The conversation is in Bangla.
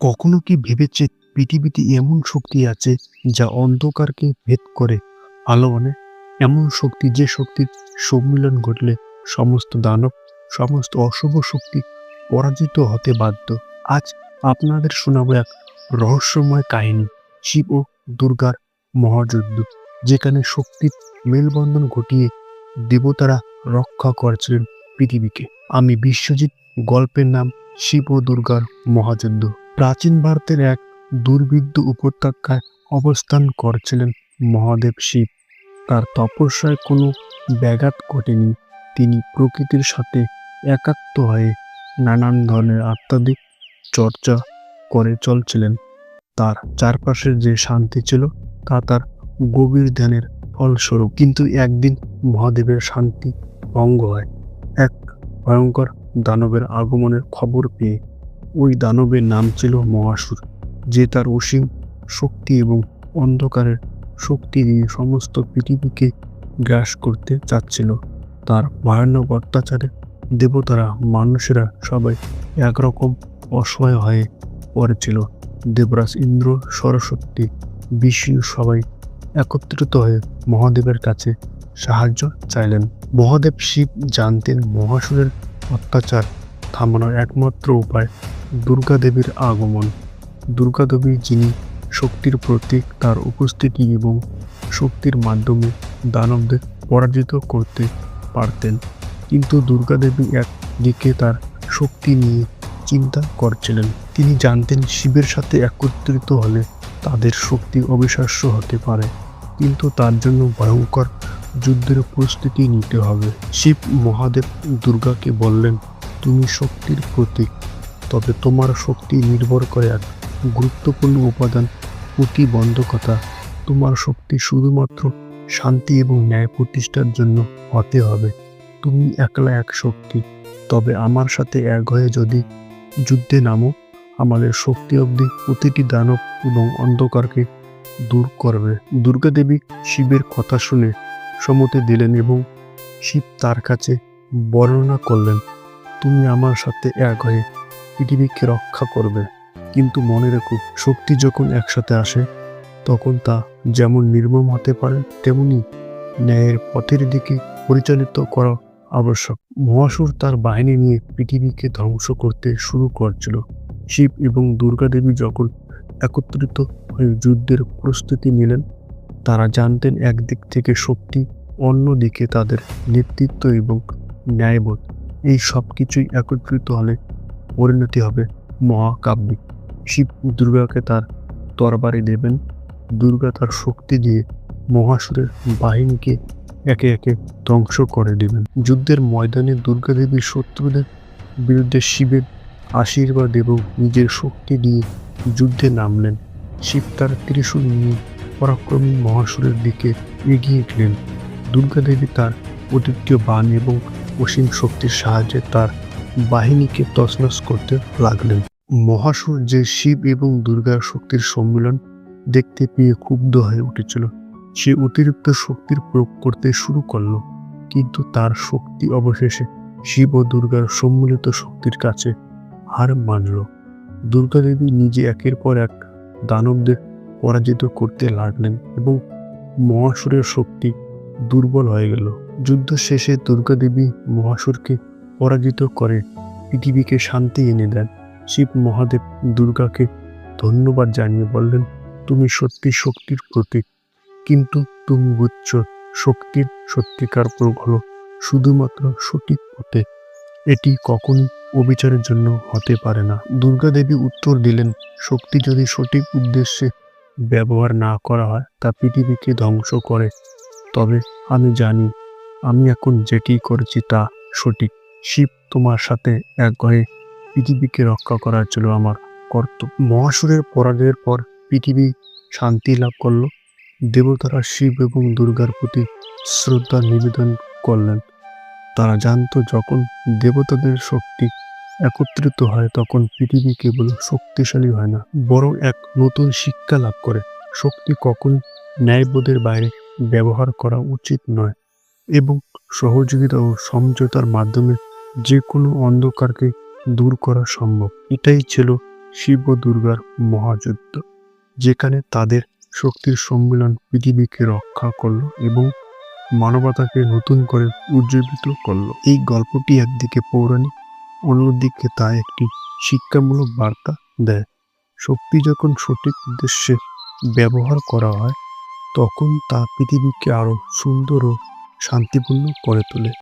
কখনো কি ভেবেছে পৃথিবীতে এমন শক্তি আছে যা অন্ধকারকে ভেদ করে আলো আনে? এমন শক্তি যে শক্তির সম্মিলন ঘটলে সমস্ত দানব, সমস্ত অশুভ শক্তি পরাজিত হতে বাধ্য। আজ আপনাদের শোনাবো এক রহস্যময় কাহিনী, শিব ও দুর্গার মহাযুদ্ধ, যেখানে শক্তির মেলবন্ধন ঘটিয়ে দেবতারা রক্ষা করেছিলেন পৃথিবীকে। আমি বিশ্বজিৎ, গল্পের নাম শিব ও দুর্গার মহাযুদ্ধ। প্রাচীন ভারতের এক দুর্বিদ্ধ উপত্যকায় অবস্থান করছিলেন মহাদেব শিব। তার তপস্যায় কোনো ব্যাঘাত ঘটেনি। তিনি প্রকৃতির সাথে একাত্ম হয়ে নানান ধরনের আধ্যাত্মিক চর্চা করে চলছিলেন। তার চারপাশের যে শান্তি ছিল তা তার গভীর ধ্যানের ফলস্বরূপ। কিন্তু একদিন মহাদেবের শান্তি ভঙ্গ হয় এক ভয়ঙ্কর দানবের আগমনের খবর পেয়ে। ওই দানবের নাম ছিল মহাসুর, যে তার অসীম শক্তি এবং অন্ধকারের শক্তি দিয়ে সমস্ত পৃথিবীকে গ্রাস করতে চাচ্ছিল। তার ভয়ানক অত্যাচারে দেবতারা, মানুষেরা সবাই একরকম অসহায় হয়ে পড়েছিল। দেবরাজ ইন্দ্র, সরস্বতী, বিষ্ণু সবাই একত্রিত হয়ে মহাদেবের কাছে সাহায্য চাইলেন। মহাদেব শিব জানতেন মহাসুরের অত্যাচার থামানোর একমাত্র উপায় দুর্গা দেবীর আগমন। দুর্গা দেবী, যিনি শক্তির প্রতীক, তার উপস্থিতি এবং শক্তির মাধ্যমে দানবদের পরাজিত করতে পারতেন। কিন্তু দুর্গা দেবী এক দিকে তার শক্তি নিয়ে চিন্তা করছিলেন। তিনি জানতেন শিবের সাথে একত্রিত হলে তাদের শক্তি অবিশ্বাস্য হতে পারে, কিন্তু তার জন্য ভয়ঙ্কর যুদ্ধের প্রস্তুতি নিতে হবে। শিব মহাদেব দুর্গাকে বললেন, তুমি শক্তির প্রতীক, তবে তোমার শক্তি নির্ভর করে এক গুরুত্বপূর্ণ উপাদান, প্রতিবন্ধকতা। তোমার শক্তি শুধুমাত্র শান্তি এবং ন্যায় প্রতিষ্ঠার জন্য হতে হবে। তুমি একলা এক শক্তি, তবে আমার সাথে এক হয়ে যদি যুদ্ধে নামো, আমাদের শক্তি অবধি প্রতিটি দানব এবং অন্ধকারকে দূর করবে। দুর্গা দেবী শিবের কথা শুনে সম্মতি দিলেন এবং শিব তার কাছে বর্ণনা করলেন, তুমি আমার সাথে এক হয়ে পৃথিবীকে রক্ষা করবে। কিন্তু মনে রেখো, শক্তি যখন একসাথে আসে তখন তা যেমন নির্মম হতে পারে, তেমনি ন্যায়ের পথের দিকে পরিচালিত করা আবশ্যক। মহাসুর তার বাহিনী নিয়ে পৃথিবীকে ধ্বংস করতে শুরু করছিল। শিব এবং দুর্গা দেবী যখন একত্রিত হয়ে যুদ্ধের প্রস্তুতি নিলেন, তারা জানতেন একদিক থেকে শক্তি, অন্যদিকে তাদের নেতৃত্ব এবং ন্যায়বোধ। এই সব কিছুই একত্রিত হলে পরিণতি হবে মহাকাব্যিক। শিব দুর্গাকে তার তরবারি দেবেন, দুর্গা তার শক্তি দিয়ে মহাসুরের বাহিনীকে একে একে ধ্বংস করে দিবেন। যুদ্ধের ময়দানে দুর্গা দেবী শত্রুদের বিরুদ্ধে শিবের আশীর্বাদ এবং নিজের শক্তি দিয়ে যুদ্ধে নামলেন। শিব তার ত্রিশূল নিয়ে পরাক্রমী মহাসুরের দিকে এগিয়ে গেলেন। দুর্গা দেবী তার অদ্বিতীয় বাণ এবং অসীম শক্তির সাহায্যে তার বাহিনীকে তছনছ করতে লাগলেন। মহাসুর, যে শিব এবং দুর্গার শক্তির সম্মিলন দেখতে পেয়ে ক্ষুব্ধ হয়ে উঠেছিল, সে অতিরিক্ত শক্তির প্রয়োগ করতে শুরু করল। কিন্তু তার শক্তি অবশেষে শিব ও দুর্গার সম্মিলিত শক্তির কাছে হার মানল। দুর্গা দেবী নিজে একের পর এক দানবদের পরাজিত করতে লাগলেন এবং মহাসুরের শক্তি দুর্বল হয়ে গেল। যুদ্ধ শেষে দুর্গা দেবী মহাসুরকে পরাজিত করে পৃথিবীকে শান্তি এনে দেন। শিব মহাদেব দুর্গাকে ধন্যবাদ জানিয়ে বললেন, তুমি সত্যি শক্তির প্রতীক, কিন্তু তুমি বুঝছ, শক্তির সত্যিকার প্রয়োগ হলো শুধুমাত্র সঠিক পথে। এটি কখনই অবিচারের জন্য হতে পারে না। দুর্গা দেবী উত্তর দিলেন, শক্তি যদি সঠিক উদ্দেশ্যে ব্যবহার না করা হয় তা পৃথিবীকে ধ্বংস করে। তবে আমি জানি, আমি এখন যেটি করেছি তা সঠিক। শিব, তোমার সাথে এক হয়ে পৃথিবীকে রক্ষা করার জন্য আমার কর্তব্য। মহাসুরের পরাজয়ের পর পৃথিবী শান্তি লাভ করল। দেবতারা শিব এবং দুর্গার প্রতি শ্রদ্ধা নিবেদন করলেন। তারা জানত, যখন দেবতাদের শক্তি একত্রিত হয় তখন পৃথিবী কেবল শক্তিশালী হয় না, বরং এক নতুন শিক্ষা লাভ করে। শক্তি কখনই ন্যায়বোধের বাইরে ব্যবহার করা উচিত নয় এবং সহযোগিতা ও সমঝোতার মাধ্যমে যে কোনো অন্ধকারকে দূর করা সম্ভব। এটাই ছিল শিব ও দুর্গার মহাযুদ্ধ, যেখানে তাদের শক্তির সম্মিলন পৃথিবীকে রক্ষা করলো এবং মানবতাকে নতুন করে উজ্জীবিত করলো। এই গল্পটি একদিকে পৌরাণিক, অন্যদিকে তা একটি শিক্ষামূলক বার্তা দেয়। শক্তি যখন সঠিক উদ্দেশ্যে ব্যবহার করা হয় তখন তা পৃথিবীকে আরো সুন্দর ও শান্তিপূর্ণ করে তোলে।